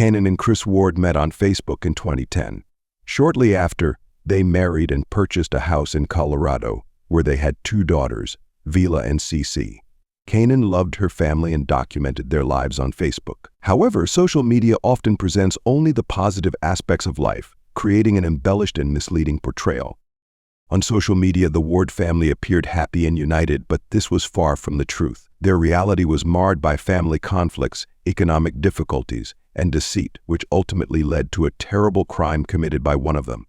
Kanan and Chris Ward met on Facebook in 2010. Shortly after, they married and purchased a house in Colorado, where they had 2 daughters, Vila and Cece. Kanan loved her family and documented their lives on Facebook. However, social media often presents only the positive aspects of life, creating an embellished and misleading portrayal. On social media, the Ward family appeared happy and united, but this was far from the truth. Their reality was marred by family conflicts, economic difficulties, and deceit, which ultimately led to a terrible crime committed by one of them.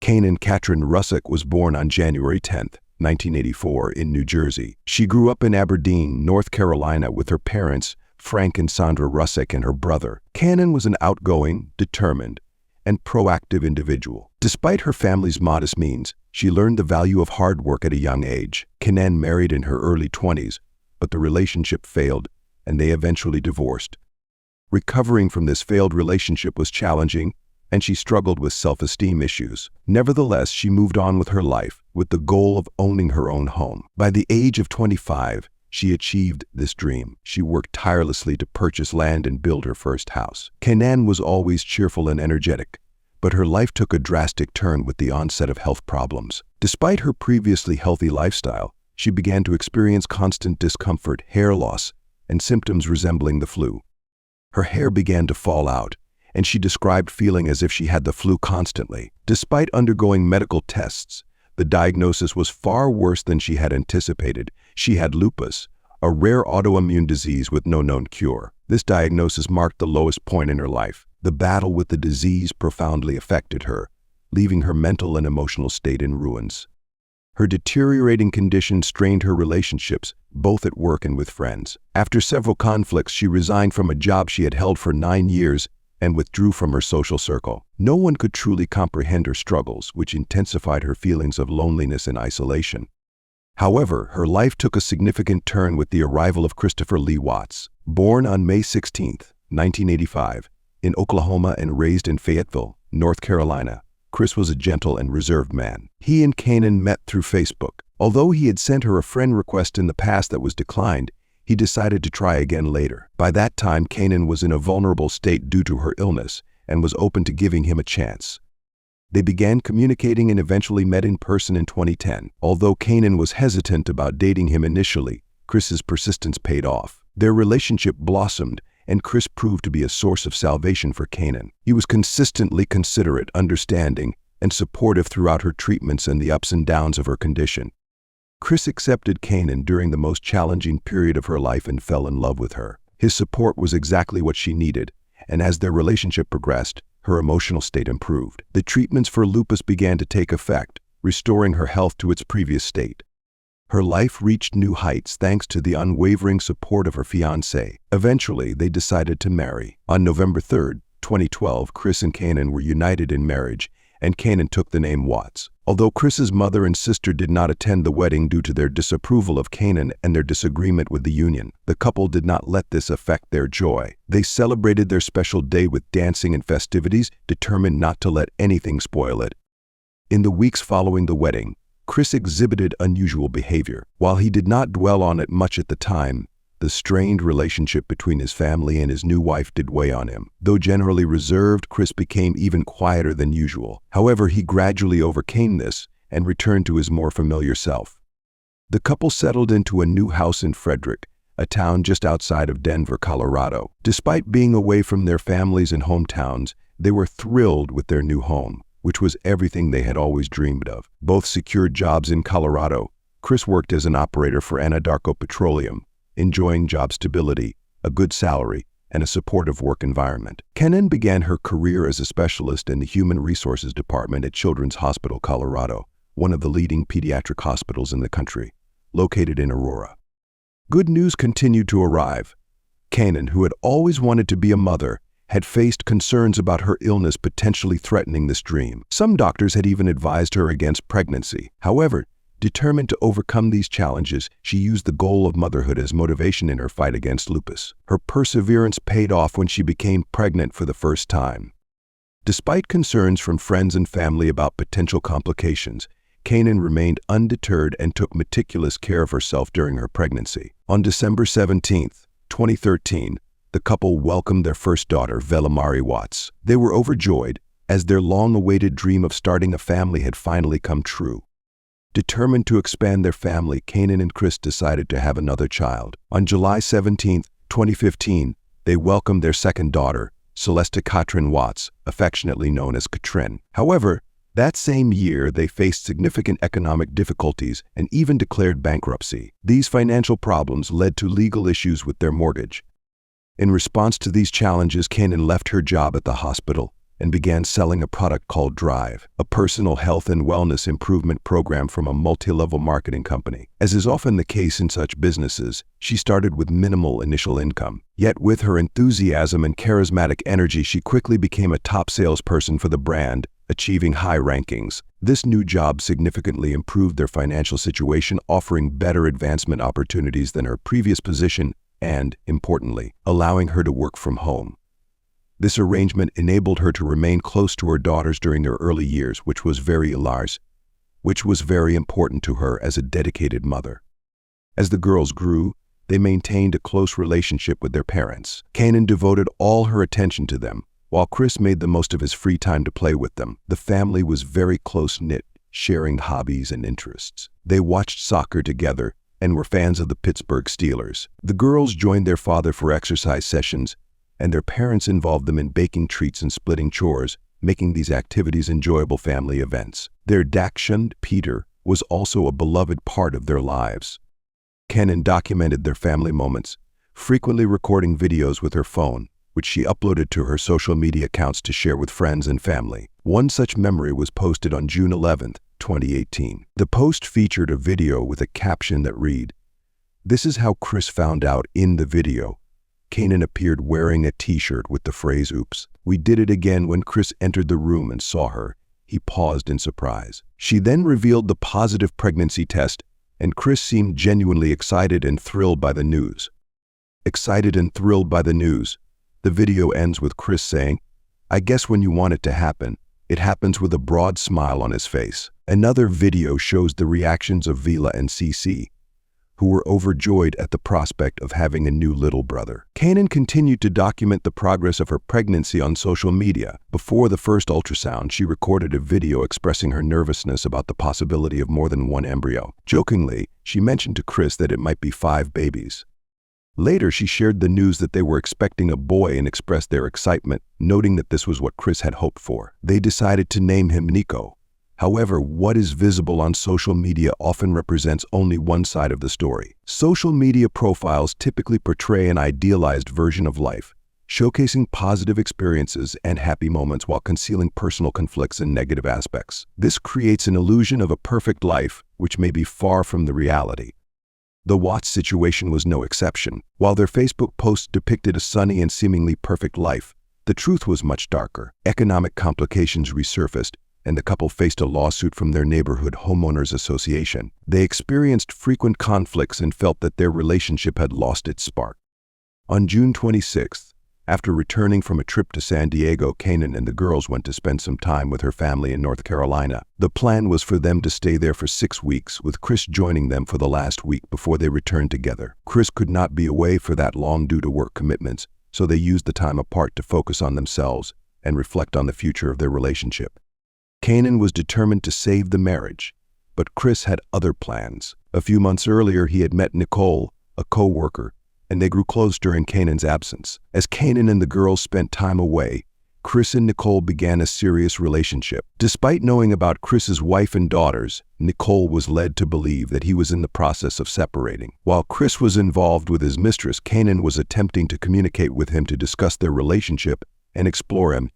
Kanan Katrin Russick was born on January 10, 1984, in New Jersey. She grew up in Aberdeen, North Carolina, with her parents, Frank and Sandra Russick, and her brother. Kanan was an outgoing, determined, and proactive individual. Despite her family's modest means, she learned the value of hard work at a young age. Kanan married in her early 20s, but the relationship failed, and they eventually divorced. Recovering from this failed relationship was challenging, and she struggled with self-esteem issues. Nevertheless, she moved on with her life, with the goal of owning her own home. By the age of 25, she achieved this dream. She worked tirelessly to purchase land and build her first house. Kanan was always cheerful and energetic, but her life took a drastic turn with the onset of health problems. Despite her previously healthy lifestyle, she began to experience constant discomfort, hair loss, and symptoms resembling the flu. Her hair began to fall out, and she described feeling as if she had the flu constantly. Despite undergoing medical tests, the diagnosis was far worse than she had anticipated. She had lupus, a rare autoimmune disease with no known cure. This diagnosis marked the lowest point in her life. The battle with the disease profoundly affected her, leaving her mental and emotional state in ruins. Her deteriorating condition strained her relationships, both at work and with friends. After several conflicts, she resigned from a job she had held for 9 years and withdrew from her social circle. No one could truly comprehend her struggles, which intensified her feelings of loneliness and isolation. However, her life took a significant turn with the arrival of Christopher Lee Watts. Born on May 16, 1985, in Oklahoma and raised in Fayetteville, North Carolina, Chris was a gentle and reserved man. He and Kanan met through Facebook. Although he had sent her a friend request in the past that was declined, he decided to try again later. By that time, Kanan was in a vulnerable state due to her illness and was open to giving him a chance. They began communicating and eventually met in person in 2010. Although Kanan was hesitant about dating him initially, Chris's persistence paid off. Their relationship blossomed, and Chris proved to be a source of salvation for Kanan. He was consistently considerate, understanding, and supportive throughout her treatments and the ups and downs of her condition. Chris accepted Kanan during the most challenging period of her life and fell in love with her. His support was exactly what she needed, and as their relationship progressed, her emotional state improved. The treatments for lupus began to take effect, restoring her health to its previous state. Her life reached new heights thanks to the unwavering support of her fiancé. Eventually, they decided to marry. On November 3, 2012, Chris and Kanan were united in marriage, and Kanan took the name Watts. Although Chris's mother and sister did not attend the wedding due to their disapproval of Kanan and their disagreement with the union, the couple did not let this affect their joy. They celebrated their special day with dancing and festivities, determined not to let anything spoil it. In the weeks following the wedding, Chris exhibited unusual behavior. While he did not dwell on it much at the time, the strained relationship between his family and his new wife did weigh on him. Though generally reserved, Chris became even quieter than usual. However, he gradually overcame this and returned to his more familiar self. The couple settled into a new house in Frederick, a town just outside of Denver, Colorado. Despite being away from their families and hometowns, they were thrilled with their new home, which was everything they had always dreamed of. Both secured jobs in Colorado. Chris worked as an operator for Anadarko Petroleum, enjoying job stability, a good salary, and a supportive work environment. Kanan began her career as a specialist in the Human Resources Department at Children's Hospital Colorado, one of the leading pediatric hospitals in the country, located in Aurora. Good news continued to arrive. Kanan, who had always wanted to be a mother, had faced concerns about her illness potentially threatening this dream. Some doctors had even advised her against pregnancy. However, determined to overcome these challenges, she used the goal of motherhood as motivation in her fight against lupus. Her perseverance paid off when she became pregnant for the first time. Despite concerns from friends and family about potential complications, Kanan remained undeterred and took meticulous care of herself during her pregnancy. On December 17, 2013, the couple welcomed their first daughter, Velamari Watts. They were overjoyed, as their long-awaited dream of starting a family had finally come true. Determined to expand their family, Kanan and Chris decided to have another child. On July 17, 2015, they welcomed their second daughter, Celesta Katrin Watts, affectionately known as Katrin. However, that same year, they faced significant economic difficulties and even declared bankruptcy. These financial problems led to legal issues with their mortgage. In response to these challenges, Kanan left her job at the hospital and began selling a product called Drive, a personal health and wellness improvement program from a multi-level marketing company. As is often the case in such businesses, she started with minimal initial income. Yet with her enthusiasm and charismatic energy, she quickly became a top salesperson for the brand, achieving high rankings. This new job significantly improved their financial situation, offering better advancement opportunities than her previous position and, importantly, allowing her to work from home. This arrangement enabled her to remain close to her daughters during their early years, which was very important to her as a dedicated mother. As the girls grew, they maintained a close relationship with their parents. Kanan devoted all her attention to them, while Chris made the most of his free time to play with them. The family was very close-knit, sharing hobbies and interests. They watched soccer together and were fans of the Pittsburgh Steelers. The girls joined their father for exercise sessions, and their parents involved them in baking treats and splitting chores, making these activities enjoyable family events. Their dachshund, Peter, was also a beloved part of their lives. Kanan documented their family moments, frequently recording videos with her phone, which she uploaded to her social media accounts to share with friends and family. One such memory was posted on June 11, 2018. The post featured a video with a caption that read, "This is how Chris found out in the video." Kanan appeared wearing a t-shirt with the phrase, "Oops." "We did it again." When Chris entered the room and saw her, he paused in surprise. She then revealed the positive pregnancy test, and Chris seemed genuinely excited and thrilled by the news. The video ends with Chris saying, "I guess when you want it to happen, it happens," with a broad smile on his face. Another video shows the reactions of Vila and CC, who were overjoyed at the prospect of having a new little brother. Kanan continued to document the progress of her pregnancy on social media. Before the first ultrasound, she recorded a video expressing her nervousness about the possibility of more than one embryo. Jokingly, she mentioned to Chris that it might be 5 babies. Later, she shared the news that they were expecting a boy and expressed their excitement, noting that this was what Chris had hoped for. They decided to name him Nico. However, what is visible on social media often represents only one side of the story. Social media profiles typically portray an idealized version of life, showcasing positive experiences and happy moments while concealing personal conflicts and negative aspects. This creates an illusion of a perfect life, which may be far from the reality. The Watts situation was no exception. While their Facebook posts depicted a sunny and seemingly perfect life, the truth was much darker. Economic complications resurfaced, and the couple faced a lawsuit from their neighborhood homeowners association. They experienced frequent conflicts and felt that their relationship had lost its spark. On June 26th, after returning from a trip to San Diego, Kanan and the girls went to spend some time with her family in North Carolina. The plan was for them to stay there for 6 weeks, with Chris joining them for the last week before they returned together. Chris could not be away for that long due to work commitments, so they used the time apart to focus on themselves and reflect on the future of their relationship. Kanan was determined to save the marriage, but Chris had other plans. A few months earlier, he had met Nicole, a co-worker, and they grew close during Kanan's absence. As Kanan and the girls spent time away, Chris and Nicole began a serious relationship. Despite knowing about Chris's wife and daughters, Nicole was led to believe that he was in the process of separating. While Chris was involved with his mistress, Kanan was attempting to communicate with him to discuss their relationship and explore him.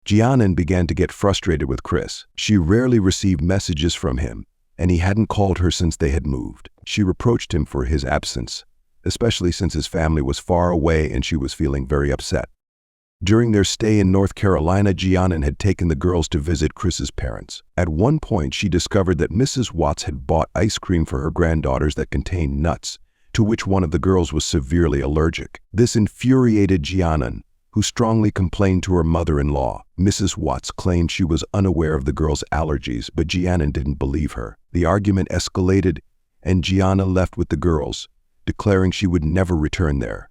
Giannan began to get frustrated with Chris. She rarely received messages from him, and he hadn't called her since they had moved. She reproached him for his absence, especially since his family was far away and she was feeling very upset. During their stay in North Carolina, Giannan had taken the girls to visit Chris's parents. At one point, she discovered that Mrs. Watts had bought ice cream for her granddaughters that contained nuts, to which one of the girls was severely allergic. This infuriated Giannan, who strongly complained to her mother-in-law. Mrs. Watts claimed she was unaware of the girls' allergies, but Giannan didn't believe her. The argument escalated, and Gianna left with the girls, declaring she would never return there.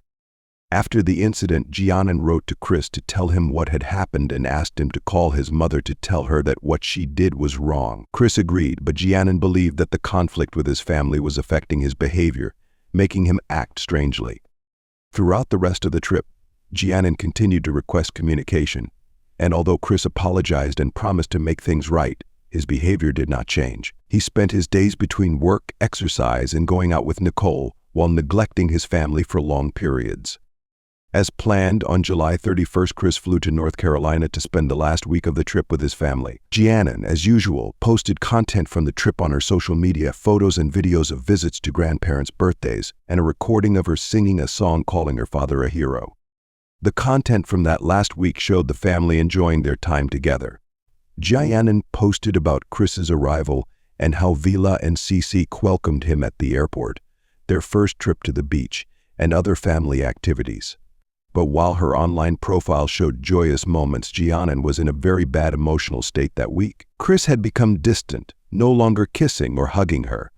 After the incident, Jianan wrote to Chris to tell him what had happened and asked him to call his mother to tell her that what she did was wrong. Chris agreed, but Jianan believed that the conflict with his family was affecting his behavior, making him act strangely. Throughout the rest of the trip, Jianan continued to request communication, and although Chris apologized and promised to make things right, his behavior did not change. He spent his days between work, exercise, and going out with Nicole while neglecting his family for long periods. As planned, on July 31st, Chris flew to North Carolina to spend the last week of the trip with his family. Jianan, as usual, posted content from the trip on her social media, photos and videos of visits to grandparents' birthdays, and a recording of her singing a song calling her father a hero. The content from that last week showed the family enjoying their time together. Jianan posted about Chris's arrival and how Vila and Cece welcomed him at the airport, their first trip to the beach, and other family activities. But while her online profile showed joyous moments, Jianan was in a very bad emotional state that week. Chris had become distant, no longer kissing or hugging her.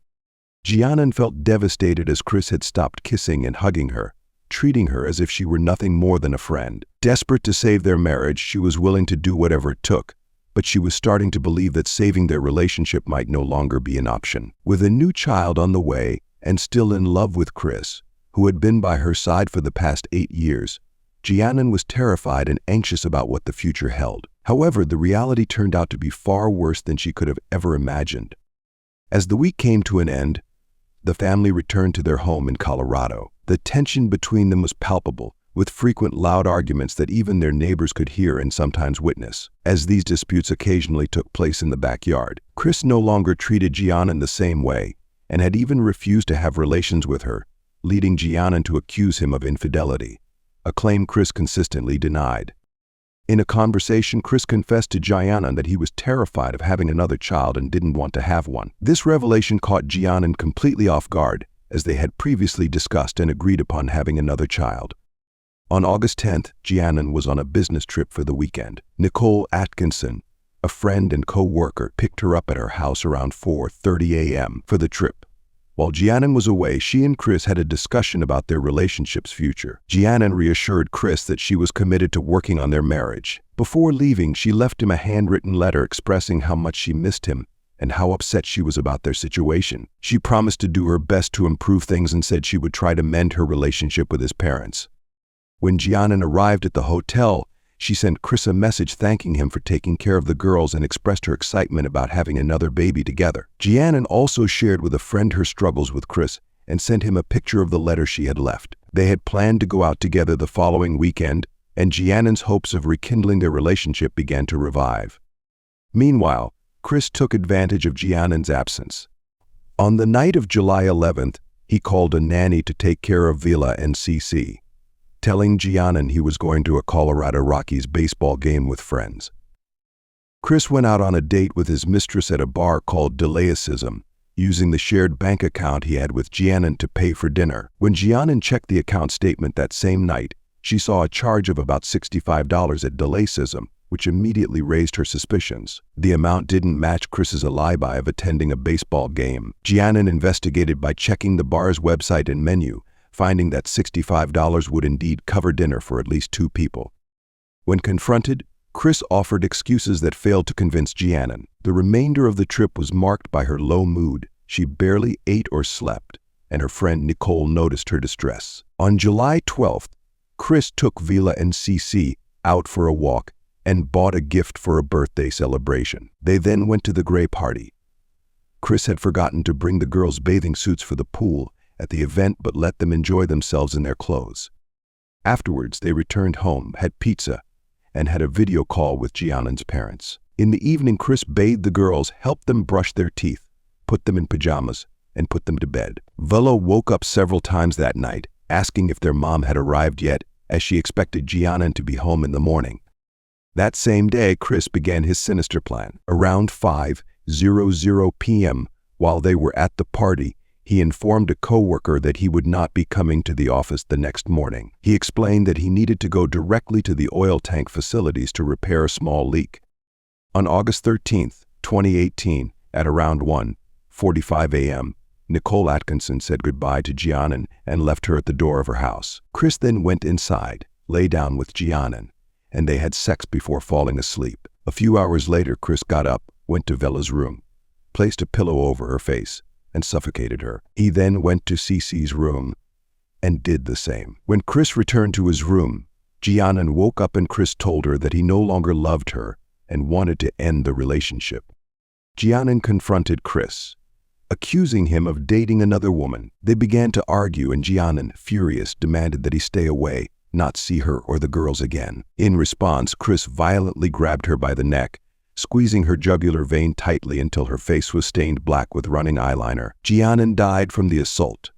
Jianan felt devastated as Chris had stopped kissing and hugging her, treating her as if she were nothing more than a friend. Desperate to save their marriage, she was willing to do whatever it took, but she was starting to believe that saving their relationship might no longer be an option. With a new child on the way and still in love with Chris, who had been by her side for the past 8 years, Jianan was terrified and anxious about what the future held. However, the reality turned out to be far worse than she could have ever imagined. As the week came to an end, the family returned to their home in Colorado. The tension between them was palpable, with frequent loud arguments that even their neighbors could hear and sometimes witness. As these disputes occasionally took place in the backyard, Chris no longer treated Jianan the same way and had even refused to have relations with her, leading Jianan to accuse him of infidelity, a claim Chris consistently denied. In a conversation, Chris confessed to Jianan that he was terrified of having another child and didn't want to have one. This revelation caught Jianan completely off guard, as they had previously discussed and agreed upon having another child. On August 10th, Jianan was on a business trip for the weekend. Nicole Atkinson, a friend and co-worker, picked her up at her house around 4:30 a.m. for the trip. While Jianan was away, she and Chris had a discussion about their relationship's future. Jianan reassured Chris that she was committed to working on their marriage. Before leaving, she left him a handwritten letter expressing how much she missed him and how upset she was about their situation. She promised to do her best to improve things and said she would try to mend her relationship with his parents. When Jianan arrived at the hotel, she sent Chris a message thanking him for taking care of the girls and expressed her excitement about having another baby together. Jianan also shared with a friend her struggles with Chris and sent him a picture of the letter she had left. They had planned to go out together the following weekend, and Jianan's hopes of rekindling their relationship began to revive. Meanwhile, Chris took advantage of Jianan's absence. On the night of July 11th, he called a nanny to take care of Vila and Cece, telling Jianan he was going to a Colorado Rockies baseball game with friends. Chris went out on a date with his mistress at a bar called Delayism, using the shared bank account he had with Jianan to pay for dinner. When Jianan checked the account statement that same night, she saw a charge of about $65 at Delayism, which immediately raised her suspicions. The amount didn't match Chris's alibi of attending a baseball game. Jianan investigated by checking the bar's website and menu, finding that $65 would indeed cover dinner for at least 2 people. When confronted, Chris offered excuses that failed to convince Jianan. The remainder of the trip was marked by her low mood. She barely ate or slept, and her friend Nicole noticed her distress. On July 12th, Chris took Vila and Cece out for a walk and bought a gift for a birthday celebration. They then went to the gray party. Chris had forgotten to bring the girls' bathing suits for the pool at the event but let them enjoy themselves in their clothes. Afterwards, they returned home, had pizza, and had a video call with Jianan's parents. In the evening, Chris bathed the girls, helped them brush their teeth, put them in pajamas, and put them to bed. Vila woke up several times that night, asking if their mom had arrived yet, as she expected Jianan to be home in the morning. That same day, Chris began his sinister plan. Around 5:00 p.m., while they were at the party, he informed a coworker that he would not be coming to the office the next morning. He explained that he needed to go directly to the oil tank facilities to repair a small leak. On August 13th, 2018, at around 1:45 a.m., Nicole Atkinson said goodbye to Giannon and left her at the door of her house. Chris then went inside, lay down with Giannon, and they had sex before falling asleep. A few hours later, Chris got up, went to Vela's room, placed a pillow over her face, and suffocated her. He then went to Cece's room and did the same. When Chris returned to his room, Giannon woke up and Chris told her that he no longer loved her and wanted to end the relationship. Giannon confronted Chris, accusing him of dating another woman. They began to argue and Giannon, furious, demanded that he stay away, not see her or the girls again. In response, Chris violently grabbed her by the neck, squeezing her jugular vein tightly until her face was stained black with running eyeliner. Giannon died from the assault.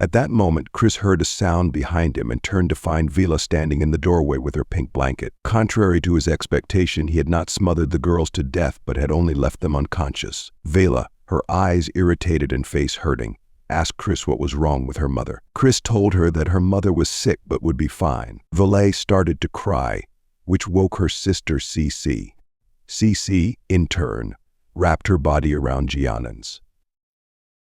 At that moment, Chris heard a sound behind him and turned to find Vela standing in the doorway with her pink blanket. Contrary to his expectation, he had not smothered the girls to death but had only left them unconscious. Vela, her eyes irritated and face hurting, asked Chris what was wrong with her mother. Chris told her that her mother was sick but would be fine. Vela started to cry, which woke her sister Cece. Cece, in turn, wrapped her body around Giannon's.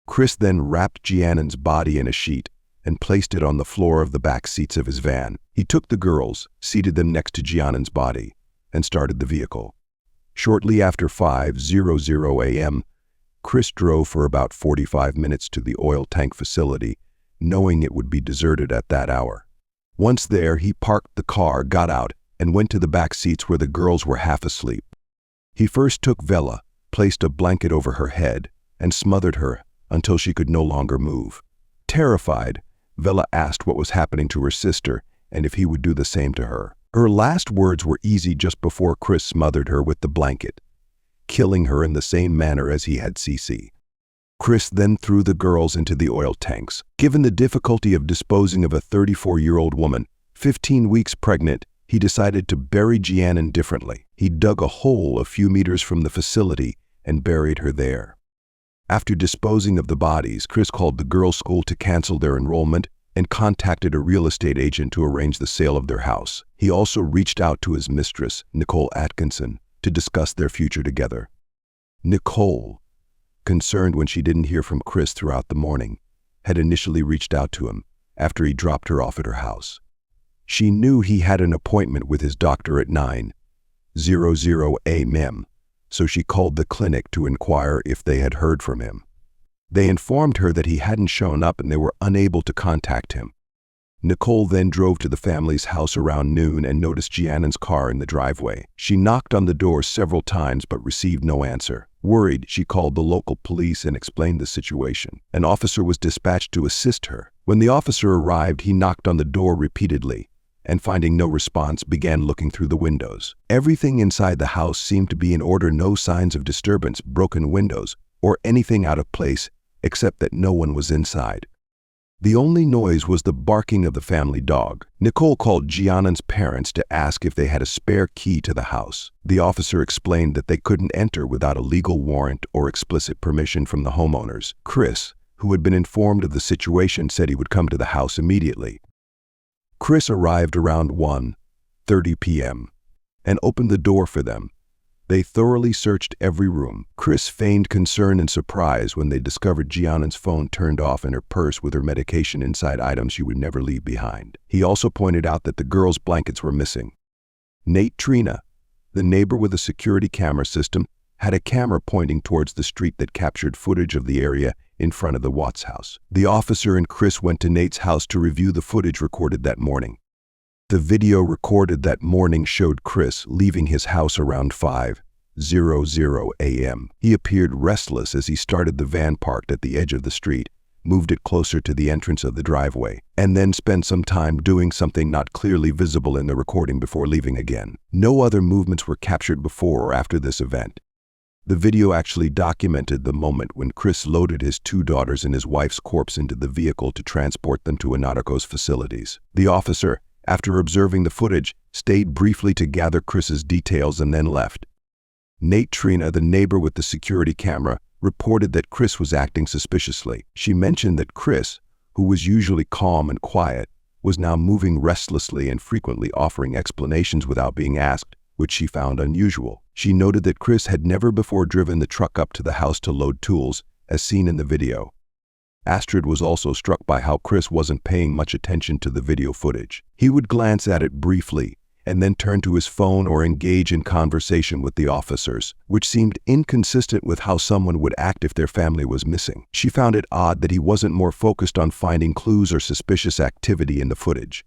Chris then wrapped Giannon's body in a sheet and placed it on the floor of the back seats of his van. He took the girls, seated them next to Giannon's body, and started the vehicle. Shortly after 5:00 a.m., Chris drove for about 45 minutes to the oil tank facility, knowing it would be deserted at that hour. Once there, he parked the car, got out, and went to the back seats where the girls were half asleep. He first took Vela, placed a blanket over her head, and smothered her until she could no longer move. Terrified, Vela asked what was happening to her sister and if he would do the same to her. Her last words were easy just before Chris smothered her with the blanket, killing her in the same manner as he had Cece. Chris then threw the girls into the oil tanks. Given the difficulty of disposing of a 34-year-old woman, 15 weeks pregnant, he decided to bury Giannon differently. He dug a hole a few meters from the facility and buried her there. After disposing of the bodies, Chris called the girls' school to cancel their enrollment and contacted a real estate agent to arrange the sale of their house. He also reached out to his mistress, Nicole Atkinson, to discuss their future together. Nicole, concerned when she didn't hear from Chris throughout the morning, had initially reached out to him after he dropped her off at her house. She knew he had an appointment with his doctor at 9:00 a.m., so she called the clinic to inquire if they had heard from him. They informed her that he hadn't shown up and they were unable to contact him. Nicole then drove to the family's house around noon and noticed Giannon's car in the driveway. She knocked on the door several times but received no answer. Worried, she called the local police and explained the situation. An officer was dispatched to assist her. When the officer arrived, he knocked on the door repeatedly, and finding no response, began looking through the windows. Everything inside the house seemed to be in order, no signs of disturbance, broken windows, or anything out of place, except that no one was inside. The only noise was the barking of the family dog. Nicole called Giannon's parents to ask if they had a spare key to the house. The officer explained that they couldn't enter without a legal warrant or explicit permission from the homeowners. Chris, who had been informed of the situation, said he would come to the house immediately. Chris arrived around 1:30 p.m. and opened the door for them. They thoroughly searched every room. Chris feigned concern and surprise when they discovered Giannon's phone turned off and her purse with her medication inside, items she would never leave behind. He also pointed out that the girls' blankets were missing. Nate Trina, the neighbor with a security camera system, had a camera pointing towards the street that captured footage of the area in front of the Watts house. The officer and Chris went to Nate's house to review the footage recorded that morning. The video recorded that morning showed Chris leaving his house around 5:00 a.m. He appeared restless as he started the van parked at the edge of the street, moved it closer to the entrance of the driveway, and then spent some time doing something not clearly visible in the recording before leaving again. No other movements were captured before or after this event. The video actually documented the moment when Chris loaded his 2 daughters and his wife's corpse into the vehicle to transport them to Anatoco's facilities. The officer, after observing the footage, stayed briefly to gather Chris's details and then left. Nate Trina, the neighbor with the security camera, reported that Chris was acting suspiciously. She mentioned that Chris, who was usually calm and quiet, was now moving restlessly and frequently offering explanations without being asked, which she found unusual. She noted that Chris had never before driven the truck up to the house to load tools, as seen in the video. Astrid was also struck by how Chris wasn't paying much attention to the video footage. He would glance at it briefly and then turn to his phone or engage in conversation with the officers, which seemed inconsistent with how someone would act if their family was missing. She found it odd that he wasn't more focused on finding clues or suspicious activity in the footage.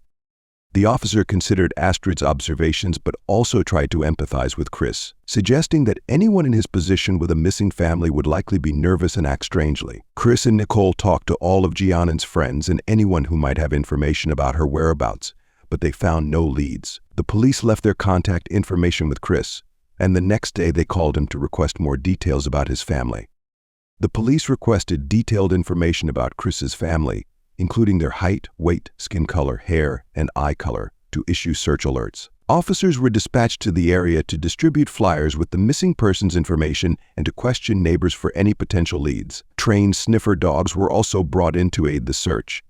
The officer considered Astrid's observations but also tried to empathize with Chris, suggesting that anyone in his position with a missing family would likely be nervous and act strangely. Chris and Nicole talked to all of Gianna's friends and anyone who might have information about her whereabouts, but they found no leads. The police left their contact information with Chris, and the next day they called him to request more details about his family. The police requested detailed information about Chris's family, including their height, weight, skin color, hair, and eye color, to issue search alerts. Officers were dispatched to the area to distribute flyers with the missing person's information and to question neighbors for any potential leads. Trained sniffer dogs were also brought in to aid the search.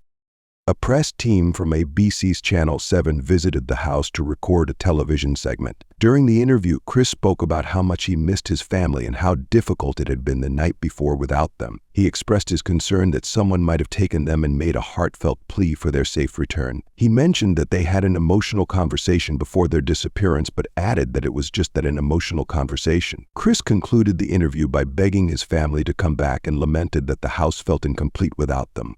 A press team from ABC's Channel 7 visited the house to record a television segment. During the interview, Chris spoke about how much he missed his family and how difficult it had been the night before without them. He expressed his concern that someone might have taken them and made a heartfelt plea for their safe return. He mentioned that they had an emotional conversation before their disappearance, but added that it was just that, an emotional conversation. Chris concluded the interview by begging his family to come back and lamented that the house felt incomplete without them.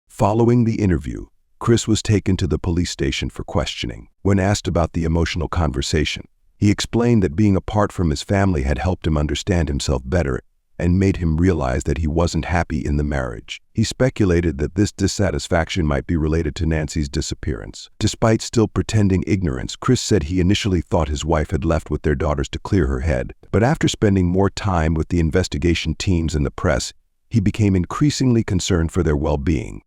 Following the interview, Chris was taken to the police station for questioning. When asked about the emotional conversation, he explained that being apart from his family had helped him understand himself better and made him realize that he wasn't happy in the marriage. He speculated that this dissatisfaction might be related to Nancy's disappearance. Despite still pretending ignorance, Chris said he initially thought his wife had left with their daughters to clear her head, but after spending more time with the investigation teams and the press, he became increasingly concerned for their well-being.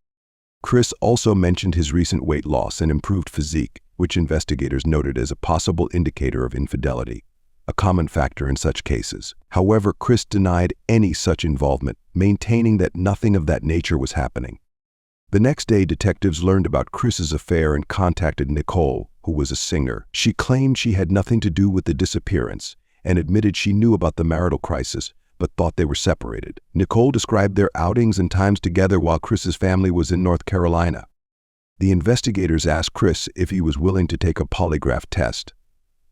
Chris also mentioned his recent weight loss and improved physique, which investigators noted as a possible indicator of infidelity, a common factor in such cases. However, Chris denied any such involvement, maintaining that nothing of that nature was happening. The next day, detectives learned about Chris's affair and contacted Nicole, who was a singer. She claimed she had nothing to do with the disappearance and admitted she knew about the marital crisis, but thought they were separated. Nicole described their outings and times together while Chris's family was in North Carolina. The investigators asked Chris if he was willing to take a polygraph test,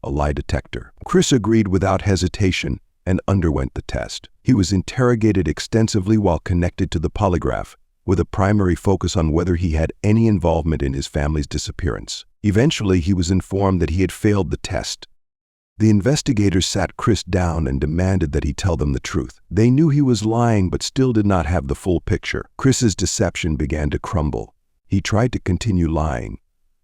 a lie detector. Chris agreed without hesitation and underwent the test. He was interrogated extensively while connected to the polygraph, with a primary focus on whether he had any involvement in his family's disappearance. Eventually, he was informed that he had failed the test. The investigators sat Chris down and demanded that he tell them the truth. They knew he was lying but still did not have the full picture. Chris's deception began to crumble. He tried to continue lying,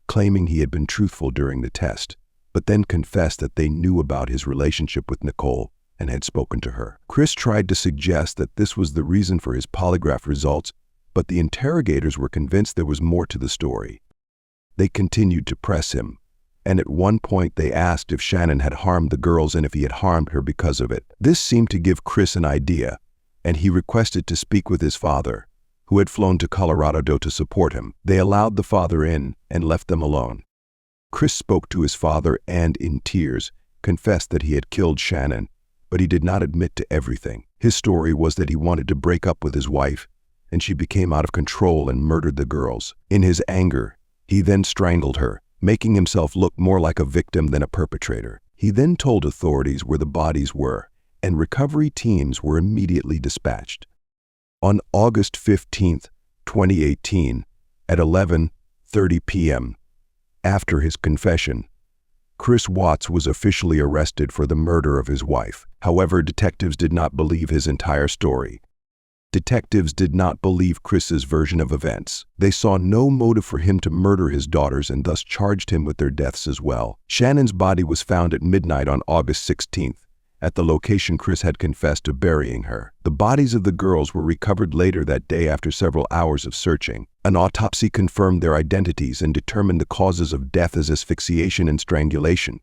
claiming he had been truthful during the test, but then confessed that they knew about his relationship with Nicole and had spoken to her. Chris tried to suggest that this was the reason for his polygraph results, but the interrogators were convinced there was more to the story. They continued to press him, and at one point they asked if Shannon had harmed the girls and if he had harmed her because of it. This seemed to give Chris an idea, and he requested to speak with his father, who had flown to Colorado to support him. They allowed the father in and left them alone. Chris spoke to his father and, in tears, confessed that he had killed Shannon, but he did not admit to everything. His story was that he wanted to break up with his wife, and she became out of control and murdered the girls. In his anger, he then strangled her, making himself look more like a victim than a perpetrator. He then told authorities where the bodies were, and recovery teams were immediately dispatched. On August 15, 2018, at 11:30 p.m., after his confession, Chris Watts was officially arrested for the murder of his wife. However, detectives did not believe his entire story. Detectives did not believe Chris's version of events. They saw no motive for him to murder his daughters and thus charged him with their deaths as well. Shannon's body was found at midnight on August 16th, at the location Chris had confessed to burying her. The bodies of the girls were recovered later that day after several hours of searching. An autopsy confirmed their identities and determined the causes of death as asphyxiation and strangulation.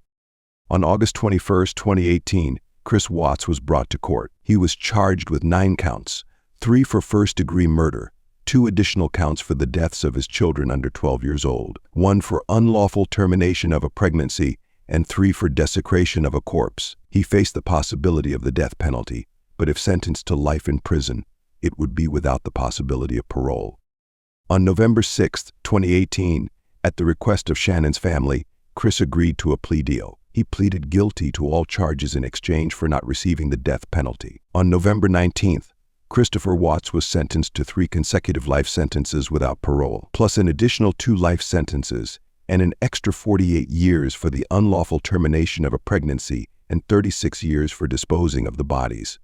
On August 21, 2018, Chris Watts was brought to court. He was charged with 9 counts. 3 for first-degree murder, 2 additional counts for the deaths of his children under 12 years old, 1 for unlawful termination of a pregnancy, and 3 for desecration of a corpse. He faced the possibility of the death penalty, but if sentenced to life in prison, it would be without the possibility of parole. On November 6, 2018, at the request of Shannon's family, Chris agreed to a plea deal. He pleaded guilty to all charges in exchange for not receiving the death penalty. On November 19th, Christopher Watts was sentenced to 3 consecutive life sentences without parole, plus an additional 2 life sentences and an extra 48 years for the unlawful termination of a pregnancy and 36 years for disposing of the bodies.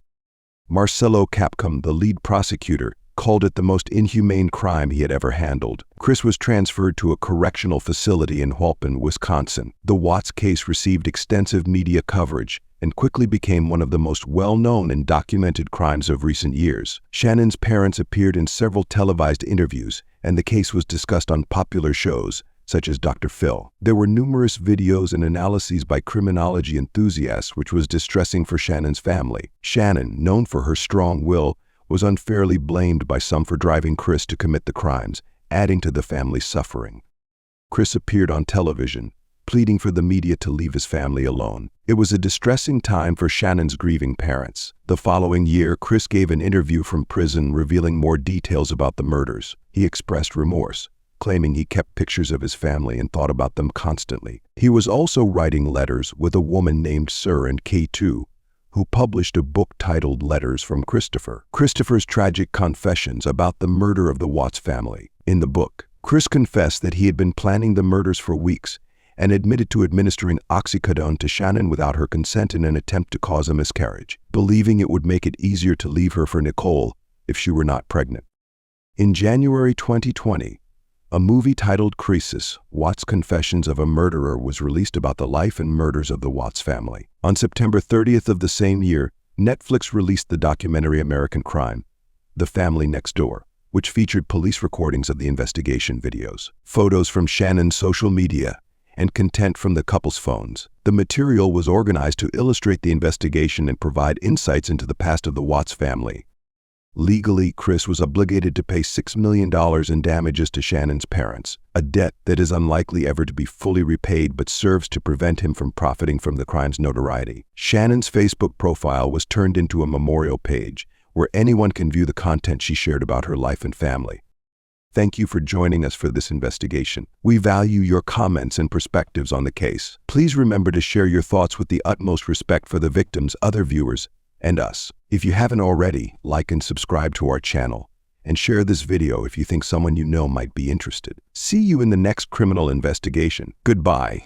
Marcelo Capcom, the lead prosecutor, called it the most inhumane crime he had ever handled. Chris was transferred to a correctional facility in Walpen, Wisconsin. The Watts case received extensive media coverage and quickly became one of the most well-known and documented crimes of recent years. Shannon's parents appeared in several televised interviews, and the case was discussed on popular shows, such as Dr. Phil. There were numerous videos and analyses by criminology enthusiasts, which was distressing for Shannon's family. Shannon, known for her strong will, was unfairly blamed by some for driving Chris to commit the crimes, adding to the family's suffering. Chris appeared on television, pleading for the media to leave his family alone. It was a distressing time for Shannon's grieving parents. The following year, Chris gave an interview from prison revealing more details about the murders. He expressed remorse, claiming he kept pictures of his family and thought about them constantly. He was also writing letters with a woman named Sir and K2, who published a book titled Letters from Christopher. Christopher's tragic confessions about the murder of the Watts family. In the book, Chris confessed that he had been planning the murders for weeks and admitted to administering oxycodone to Shannon without her consent in an attempt to cause a miscarriage, believing it would make it easier to leave her for Nicole if she were not pregnant. In January 2020, a movie titled Crisis, Watts' Confessions of a Murderer was released about the life and murders of the Watts family. On September 30th of the same year, Netflix released the documentary American Crime, The Family Next Door, which featured police recordings of the investigation videos, photos from Shannon's social media, and content from the couple's phones. The material was organized to illustrate the investigation and provide insights into the past of the Watts family. Legally, Chris was obligated to pay $6 million in damages to Shannon's parents, a debt that is unlikely ever to be fully repaid but serves to prevent him from profiting from the crime's notoriety. Shannon's Facebook profile was turned into a memorial page where anyone can view the content she shared about her life and family. Thank you for joining us for this investigation. We value your comments and perspectives on the case. Please remember to share your thoughts with the utmost respect for the victims, other viewers, and us. If you haven't already, like and subscribe to our channel, and share this video if you think someone you know might be interested. See you in the next criminal investigation. Goodbye.